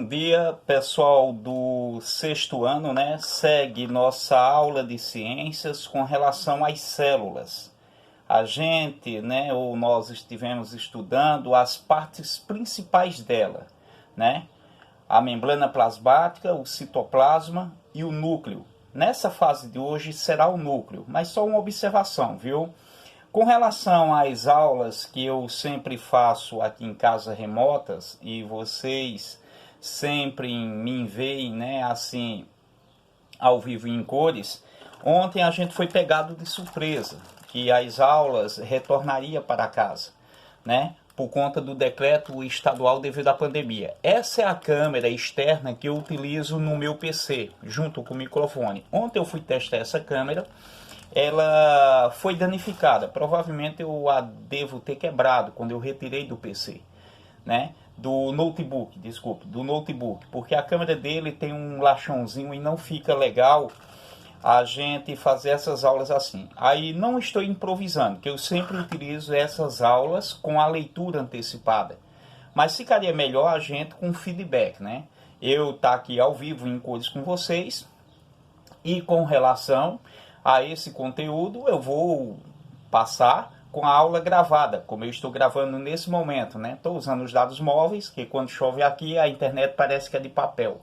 Bom dia, pessoal do sexto ano, né? Segue nossa aula de ciências com relação às células. A gente, né, ou nós estivemos estudando as partes principais dela, né? A membrana plasmática, o citoplasma e o núcleo. Nessa fase de hoje será o núcleo, mas só uma observação, viu? Com relação às aulas que eu sempre faço aqui em casas remotas e vocês sempre me veem, né, assim, ao vivo em cores, ontem a gente foi pegado de surpresa, que as aulas retornaria para casa, né, por conta do decreto estadual devido à pandemia. Essa é a câmera externa que eu utilizo no meu PC, junto com o microfone. Ontem eu fui testar essa câmera, ela foi danificada. Provavelmente eu a devo ter quebrado quando eu retirei do PC, né? Do notebook, porque a câmera dele tem um lachãozinho e não fica legal a gente fazer essas aulas assim. Aí não estou improvisando, que eu sempre utilizo essas aulas com a leitura antecipada. Mas ficaria melhor a gente com feedback, né? Eu tá aqui ao vivo em cores com vocês e com relação a esse conteúdo eu vou passar com a aula gravada, como eu estou gravando nesse momento, né? Estou usando os dados móveis, que quando chove aqui a internet parece que é de papel.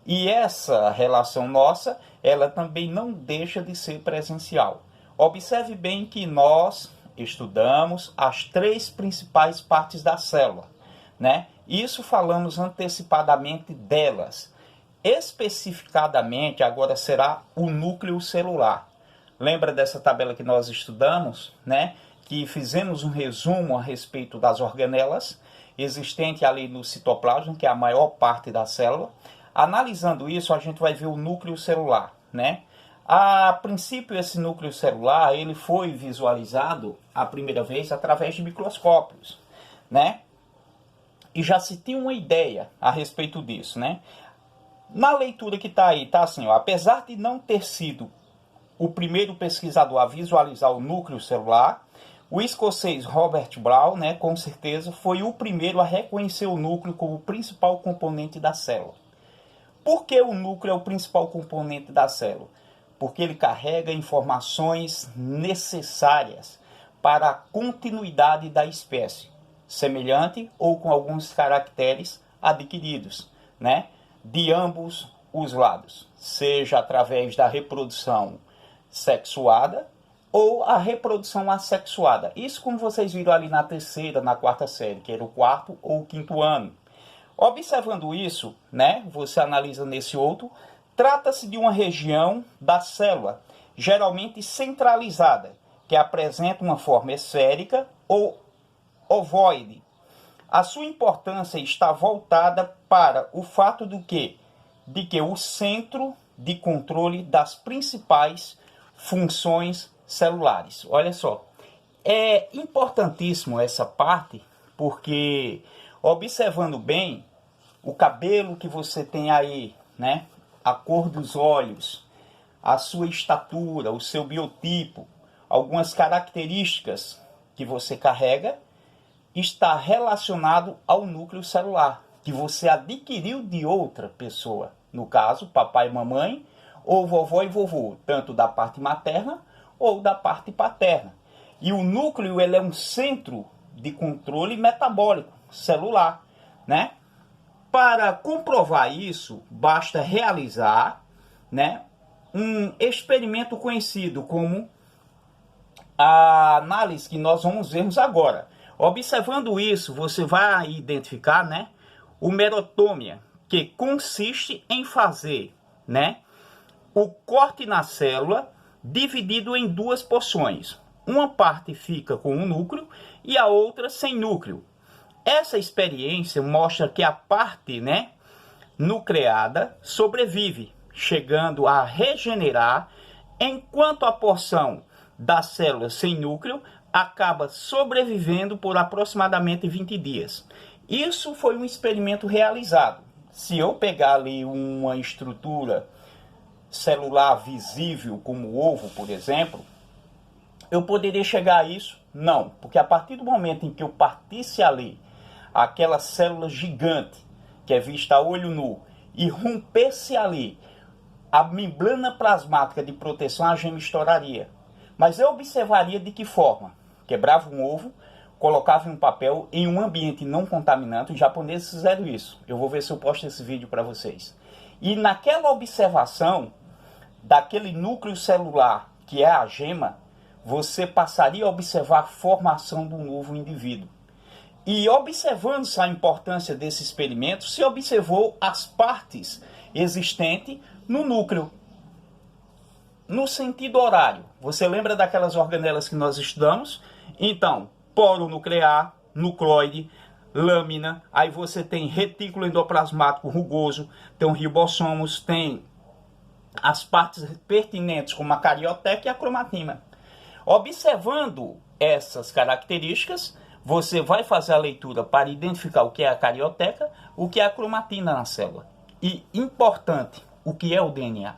E essa relação nossa, ela também não deixa de ser presencial. Observe bem que nós estudamos as três principais partes da célula, né? Isso falamos antecipadamente delas. Especificadamente, agora será o núcleo celular. Lembra dessa tabela que nós estudamos, né? Que fizemos um resumo a respeito das organelas existentes ali no citoplasma, que é a maior parte da célula. Analisando isso, a gente vai ver o núcleo celular, né? A princípio, esse núcleo celular ele foi visualizado a primeira vez através de microscópios, né? E já se tinha uma ideia a respeito disso, né? Na leitura que está aí, tá assim, ó, apesar de não ter sido o primeiro pesquisador a visualizar o núcleo celular, o escocês Robert Brown, né, com certeza, foi o primeiro a reconhecer o núcleo como o principal componente da célula. Por que o núcleo é o principal componente da célula? Porque ele carrega informações necessárias para a continuidade da espécie, semelhante ou com alguns caracteres adquiridos, né, de ambos os lados, seja através da reprodução sexuada ou a reprodução assexuada. Isso como vocês viram ali na terceira, na quarta série, que era o quarto ou o quinto ano. Observando isso, né, você analisa nesse outro, trata-se de uma região da célula, geralmente centralizada, que apresenta uma forma esférica ou ovoide. A sua importância está voltada para o fato de que o centro de controle das principais funções celulares. Olha só, é importantíssimo essa parte, porque observando bem o cabelo que você tem aí, né? A cor dos olhos, a sua estatura, o seu biotipo, algumas características que você carrega, está relacionado ao núcleo celular, que você adquiriu de outra pessoa. No caso, papai e mamãe, ou vovó e vovô, tanto da parte materna ou da parte paterna. E o núcleo ele é um centro de controle metabólico celular, né? Para comprovar isso, basta realizar, né, um experimento conhecido como a análise que nós vamos vermos agora. Observando isso, você vai identificar, né, o merotômia, que consiste em fazer, né, o corte na célula dividido em duas porções. Uma parte fica com o núcleo e a outra sem núcleo. Essa experiência mostra que a parte, né, nucleada sobrevive, chegando a regenerar, enquanto a porção da célula sem núcleo acaba sobrevivendo por aproximadamente 20 dias. Isso foi um experimento realizado. Se eu pegar ali uma estrutura celular visível, como o ovo, por exemplo, eu poderia chegar a isso? Não, porque a partir do momento em que eu partisse ali aquela célula gigante que é vista a olho nu, e rompesse ali a membrana plasmática de proteção, a gema estouraria. Mas eu observaria de que forma. Quebrava um ovo, colocava em um papel em um ambiente não contaminante. Os japoneses fizeram isso. Eu vou ver se eu posto esse vídeo para vocês. E naquela observação daquele núcleo celular, que é a gema, você passaria a observar a formação de um novo indivíduo. E observando-se a importância desse experimento, se observou as partes existentes no núcleo. No sentido horário, você lembra daquelas organelas que nós estudamos? Então, poro nuclear, nucleoide, lâmina, aí você tem retículo endoplasmático rugoso, tem o ribossomos, tem as partes pertinentes como a carioteca e a cromatina. Observando essas características, você vai fazer a leitura para identificar o que é a carioteca, o que é a cromatina na célula. E importante, o que é o DNA?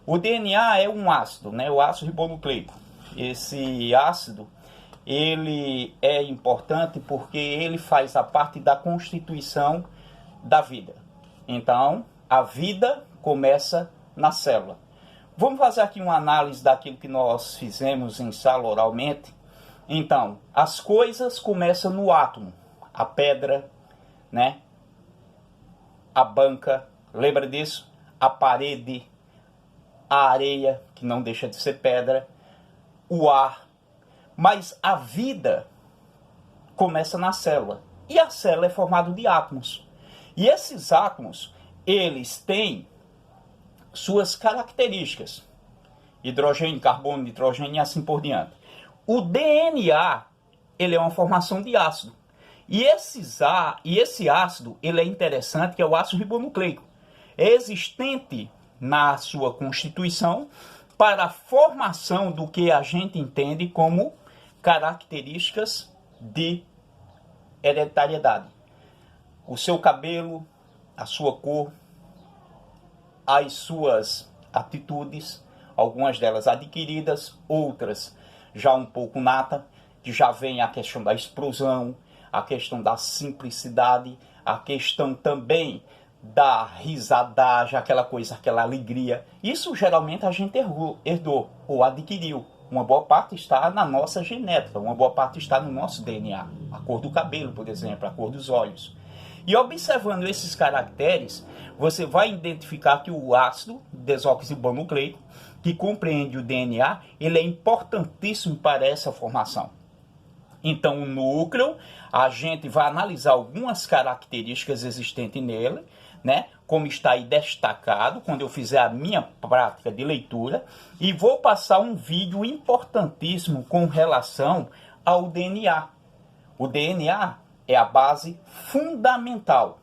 O DNA é um ácido, né? O ácido ribonucleico. Esse ácido, ele é importante porque ele faz a parte da constituição da vida. Então, a vida começa na célula. Vamos fazer aqui uma análise daquilo que nós fizemos em sala oralmente. Então, as coisas começam no átomo. A pedra, né? A banca, lembra disso? A parede, a areia, que não deixa de ser pedra, o ar. Mas a vida começa na célula. E a célula é formada de átomos. E esses átomos, eles têm suas características. Hidrogênio, carbono, nitrogênio e assim por diante. O DNA, ele é uma formação de ácido. E esse ácido, ele é interessante, que é o ácido ribonucleico. É existente na sua constituição para a formação do que a gente entende como características de hereditariedade. O seu cabelo, a sua cor, as suas atitudes, algumas delas adquiridas, outras já um pouco nata, que já vem a questão da explosão, a questão da simplicidade, a questão também da risadagem, aquela coisa, aquela alegria. Isso geralmente a gente herdou ou adquiriu. Uma boa parte está na nossa genética, uma boa parte está no nosso DNA. A cor do cabelo, por exemplo, a cor dos olhos. E observando esses caracteres, você vai identificar que o ácido desoxirribonucleico, que compreende o DNA, ele é importantíssimo para essa formação. Então, o núcleo, a gente vai analisar algumas características existentes nele, né? Como está aí destacado quando eu fizer a minha prática de leitura, e vou passar um vídeo importantíssimo com relação ao DNA. O DNA é a base fundamental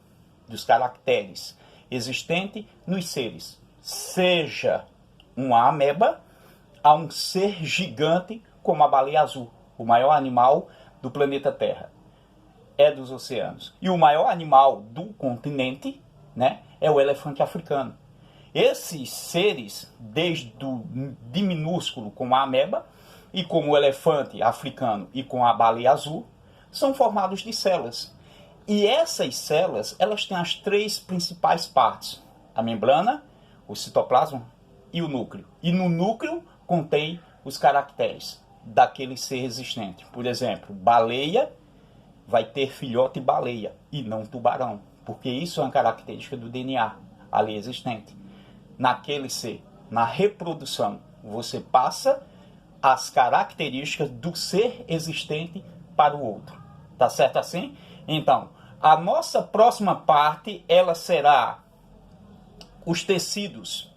dos caracteres existentes nos seres, seja uma ameba a um ser gigante como a baleia azul, o maior animal do planeta Terra, é dos oceanos. E o maior animal do continente, né, é o elefante africano. Esses seres, desde o de minúsculo como a ameba, e como o elefante africano e com a baleia azul, são formados de células. E essas células, elas têm as três principais partes: a membrana, o citoplasma e o núcleo. E no núcleo contém os caracteres daquele ser existente. Por exemplo, baleia vai ter filhote baleia e não tubarão, porque isso é uma característica do DNA ali existente. Naquele ser, na reprodução, você passa as características do ser existente para o outro. Tá certo assim? Então, a nossa próxima parte, ela será os tecidos.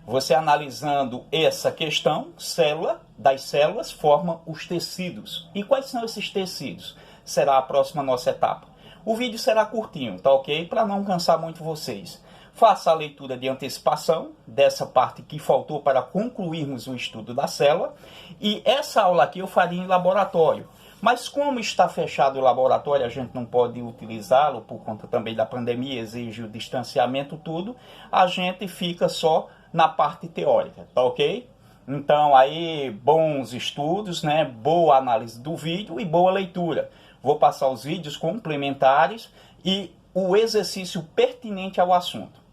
Você analisando essa questão, célula, das células forma os tecidos. E quais são esses tecidos? Será a próxima nossa etapa. O vídeo será curtinho, tá ok? Para não cansar muito vocês. Faça a leitura de antecipação dessa parte que faltou para concluirmos o estudo da célula. E essa aula aqui eu faria em laboratório. Mas como está fechado o laboratório, a gente não pode utilizá-lo por conta também da pandemia, exige o distanciamento, tudo. A gente fica só na parte teórica, tá ok? Então aí, bons estudos, né? Boa análise do vídeo e boa leitura. Vou passar os vídeos complementares e o exercício pertinente ao assunto.